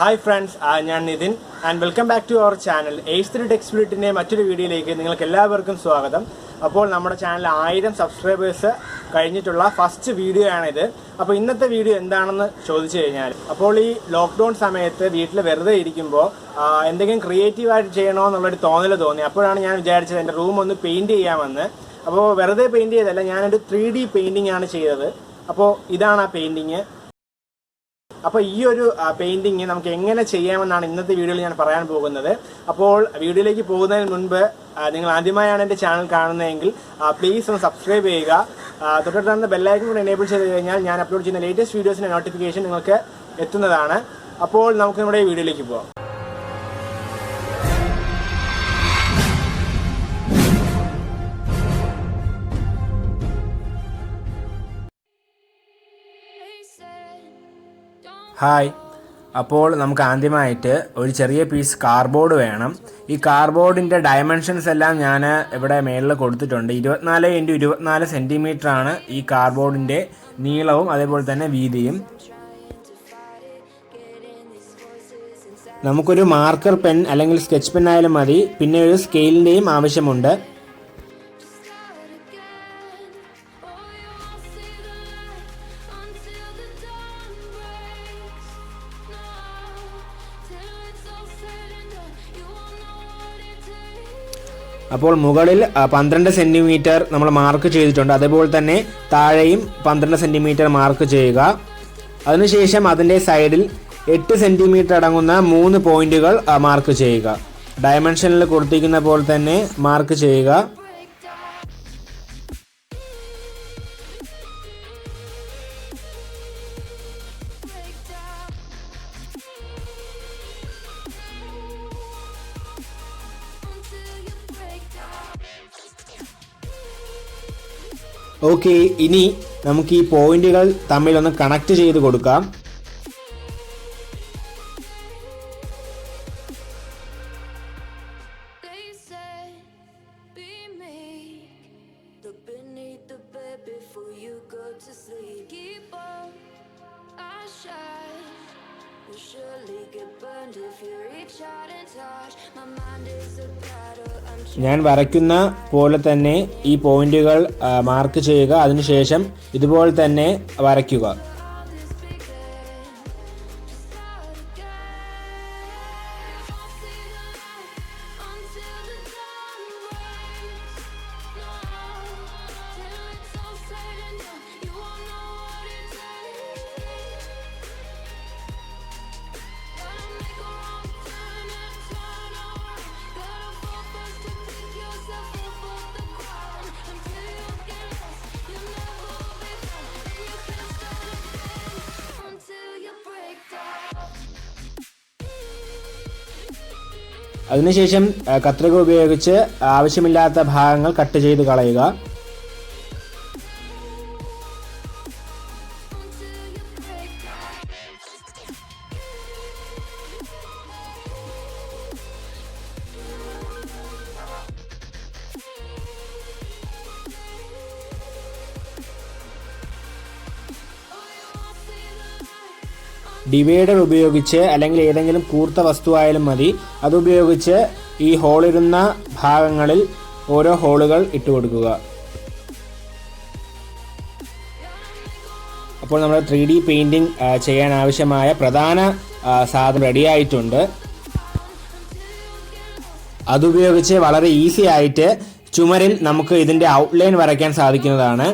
Hi friends, I am Nidhin and welcome back to our channel. H3 Tech Spirit's മറ്റൊരു വീഡിയോയിലേക്ക് നിങ്ങൾക്ക് എല്ലാവർക്കും സ്വാഗതം. അപ്പോൾ നമ്മുടെ ചാനലിൽ 1000 സബ്സ്ക്രൈബേഴ്സ് കഴിഞ്ഞിട്ടുള്ള ഫസ്റ്റ് വീഡിയോ ആണിത്. അപ്പോൾ ഇന്നത്തെ വീഡിയോ എന്താണെന്ന് ചോദിച്ചു കഴിഞ്ഞാൽ അപ്പോൾ ഈ ലോക്ക്ഡൗൺ സമയത്ത് വീട്ടിൽ വെറുതെ ഇരിക്കുമ്പോൾ എന്തെങ്കിലും ക്രിയേറ്റീവ് ആയിട്ട് ചെയ്യണോ എന്നുള്ളൊരു തോന്നൽ തോന്നി. അപ്പോഴാണ് ഞാൻ വിചാരിച്ചത് എൻ്റെ റൂം ഒന്ന് പെയിന്റ് ചെയ്യാമെന്ന്. അപ്പോൾ വെറുതെ പെയിന്റ് ചെയ്തല്ല, ഞാനൊരു 3D പെയിന്റിംഗ് ആണ് ചെയ്തത്. അപ്പോൾ ഇതാണ് ആ പെയിന്റിങ്. അപ്പോൾ ഈ ഒരു പെയിന്റിങ് നമുക്ക് എങ്ങനെ ചെയ്യാമെന്നാണ് ഇന്നത്തെ വീഡിയോയിൽ ഞാൻ പറയാൻ പോകുന്നത്. അപ്പോൾ വീഡിയോയിലേക്ക് പോകുന്നതിന് മുൻപ് നിങ്ങൾ ആദ്യമായാണ് എൻ്റെ ചാനൽ കാണുന്നതെങ്കിൽ പ്ലീസ് ഒന്ന് സബ്സ്ക്രൈബ് ചെയ്യുക. തൊട്ടടുത്ത ബെല്ലൈക്കൺ കൂടെ എനേബിൾ ചെയ്ത് കഴിഞ്ഞാൽ ഞാൻ അപ്ലോഡ് ചെയ്യുന്ന ലേറ്റസ്റ്റ് വീഡിയോസിൻ്റെ നോട്ടിഫിക്കേഷൻ നിങ്ങൾക്ക് എത്തുന്നതാണ്. അപ്പോൾ നമുക്ക് നമ്മുടെ വീഡിയോയിലേക്ക് പോകാം. ഹായ്, അപ്പോൾ നമുക്ക് ആദ്യമായിട്ട് ഒരു ചെറിയ പീസ് കാർഡ്ബോർഡ് വേണം. ഈ കാർഡ്ബോർഡിൻ്റെ ഡയമെൻഷൻസ് എല്ലാം ഞാൻ ഇവിടെ മേളിൽ കൊടുത്തിട്ടുണ്ട്. 24x24 സെൻറ്റിമീറ്റർ ആണ് ഈ കാർഡ്ബോർഡിൻ്റെ നീളവും അതേപോലെ തന്നെ വീതിയും. നമുക്കൊരു മാർക്കർ പെൻ അല്ലെങ്കിൽ സ്കെച്ച് പെൻ ആയാലും മതി. പിന്നെ ഒരു സ്കെയിലിൻ്റെയും ആവശ്യമുണ്ട്. അപ്പോൾ മുകളിൽ 12 സെൻറ്റിമീറ്റർ നമ്മൾ മാർക്ക് ചെയ്തിട്ടുണ്ട്. അതേപോലെ തന്നെ താഴെയും 12 സെൻറ്റിമീറ്റർ മാർക്ക് ചെയ്യുക. അതിനുശേഷം അതിൻ്റെ സൈഡിൽ 8 സെൻറ്റിമീറ്റർ അടങ്ങുന്ന 3 പോയിന്റുകൾ മാർക്ക് ചെയ്യുക. ഡയമെൻഷനിൽ കൊടുത്തിരിക്കുന്ന പോലെ തന്നെ മാർക്ക് ചെയ്യുക. ഓക്കെ, ഇനി നമുക്ക് ഈ പോയിന്റുകൾ തമ്മിലൊന്ന് കണക്ട് ചെയ്ത് കൊടുക്കാം. ഞാൻ വരയ്ക്കുന്ന പോലെ തന്നെ ഈ പോയിന്റുകൾ മാർക്ക് ചെയ്യുക. അതിനുശേഷം ഇതുപോലെ തന്നെ വരയ്ക്കുക. അതിനുശേഷം കത്രിക ഉപയോഗിച്ച് ആവശ്യമില്ലാത്ത ഭാഗങ്ങൾ കട്ട് ചെയ്ത് കളയുക. ഡിവൈഡർ ഉപയോഗിച്ച് അല്ലെങ്കിൽ ഏതെങ്കിലും കൂർത്ത വസ്തുവായാലും മതി, അതുപയോഗിച്ച് ഈ ഹോളിരുന്ന ഭാഗങ്ങളിൽ ഓരോ ഹോളുകൾ ഇട്ട് കൊടുക്കുക. അപ്പോൾ നമ്മൾ 3D പെയിൻറ്റിംഗ് ചെയ്യാൻ ആവശ്യമായ പ്രധാന സാധനം റെഡിയായിട്ടുണ്ട്. അതുപയോഗിച്ച് വളരെ ഈസി ആയിട്ട് ചുമരിൽ നമുക്ക് ഇതിൻ്റെ ഔട്ട്ലൈൻ വരയ്ക്കാൻ സാധിക്കുന്നതാണ്.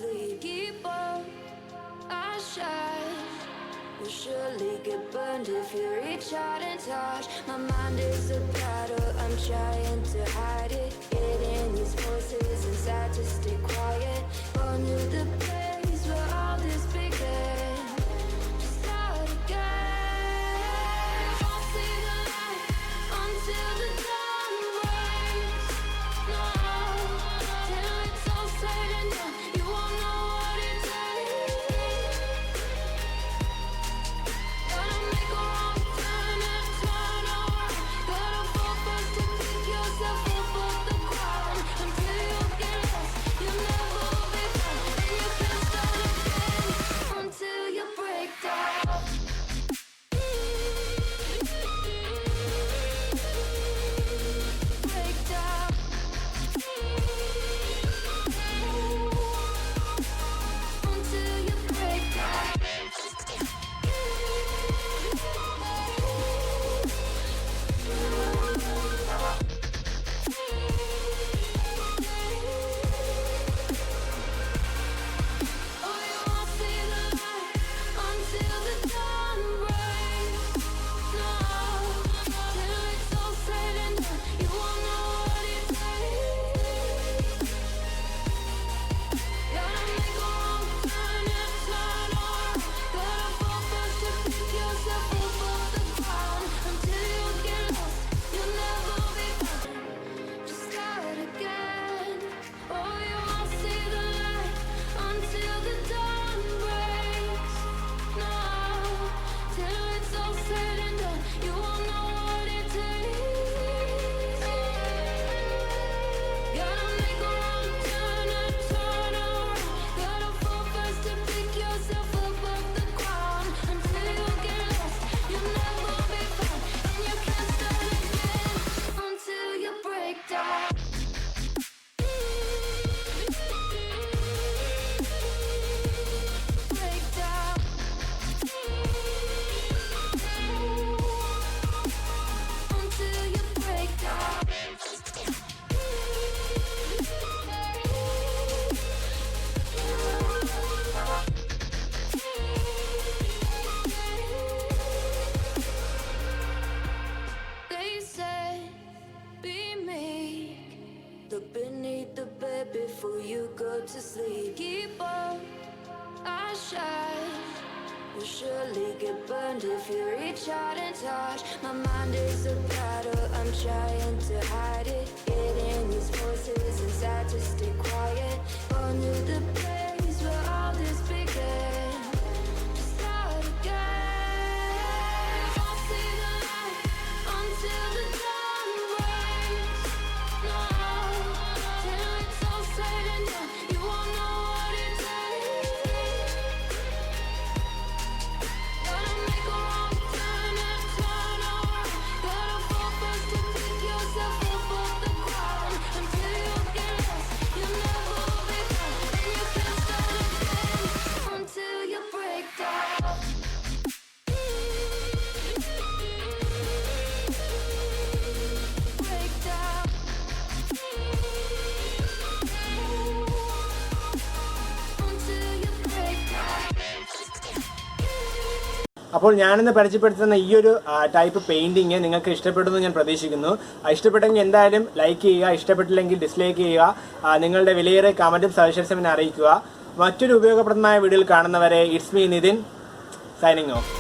sleep. Keep on, I shine. You'll surely get burned if you reach out and touch. My mind is a battle, I'm trying to hide it. Getting these voices inside to stay quiet. Born to the place where all this began. Just start again. Don't see the light until the dawn breaks. No, till it's all said and done, you won't know what it takes. Gotta make a wrong turn and turn around. Gotta fall first to pick yourself up off the ground. Until you get lost, you'll never be found. And you can't start again until you break down. Break down. Until you break down. Oh, you won't see the light until the dawn breaks. No, till it's all said and done, you won't know what it takes. Gotta make a wrong turn and turn around. Gotta fall first to pick yourself up off the ground. Until you get lost, you'll never be found. Just start again. Oh, you won't see the light until the dawn breaks. No, till it's all said and done, you won't know what it takes. Gotta make a wrong turn and turn around. Gotta fall first to pick yourself up off the ground. Until you get lost, you'll never be found. And you can't start again until you break down. Break down. Until you break down. They say, be meek. Look beneath the bed before you go to sleep. Keep on, I shine. You'll surely get burned if you reach out and touch. My mind is a battle, I'm trying to hide it. Getting these voices inside to stay quiet. Born to the place where all this began. Just start again. Don't see the light until the dawn breaks. No, till it's all said and done, you won't know what it takes. Gotta make a wrong turn and turn around. Gotta fall first to pick yourself up off the ground. Until you get lost, you'll never be found. And you can't start again until you break down. Break down. Until you break down. അപ്പോൾ ഞാനിന്ന് പരിചയപ്പെടുത്തുന്ന ഈ ഒരു type painting നിങ്ങൾക്ക് ഇഷ്ടപ്പെടുമെന്ന് ഞാൻ പ്രതീക്ഷിക്കുന്നു. ഇഷ്ടപ്പെട്ടെങ്കിൽ എന്തായാലും ലൈക്ക് ചെയ്യുക, ഇഷ്ടപ്പെട്ടില്ലെങ്കിൽ ഡിസ്ലൈക്ക് ചെയ്യുക. നിങ്ങളുടെ വിലയേറിയ കമന്റും സജഷൻസും എന്നെ അറിയിക്കുക. മറ്റൊരു ഉപയോഗപ്രദമായ വീഡിയോയിൽ കാണുന്നവരെ it's me Nithin signing of.